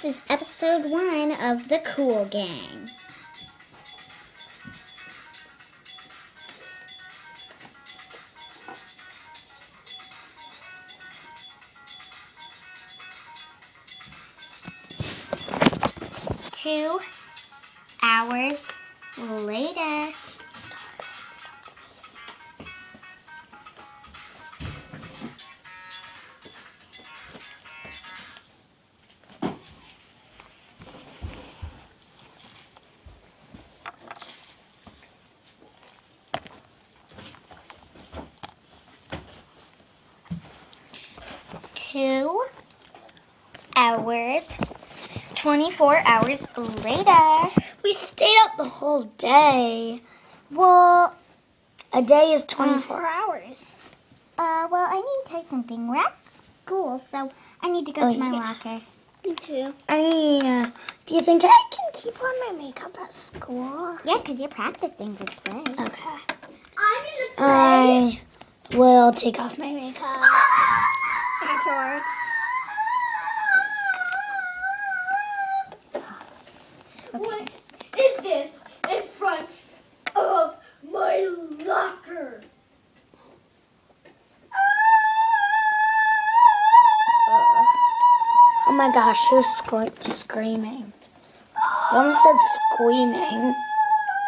This is episode 1 of The Cool Gang. Two hours later. Two hours, 24 hours later. We stayed up the whole day. Well, A day is 24 hours. I need to tell you something. We're at school, so I need to go to my locker. Me too. Do you think I can keep on my makeup at school? Yeah, because you're practicing for play. Okay. I'm in the I will take off my makeup afterwards. What is this in front of my locker? Oh my gosh, who's screaming? You almost said squeaming.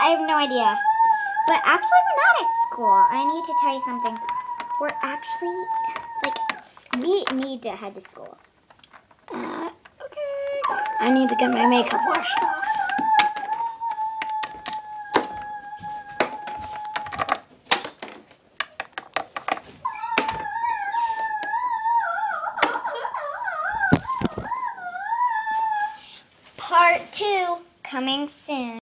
I have no idea. But actually, we're not at school. I need to tell you something. We're actually, we need to head to school. Okay. I need to get my makeup washed off. Part 2 coming soon.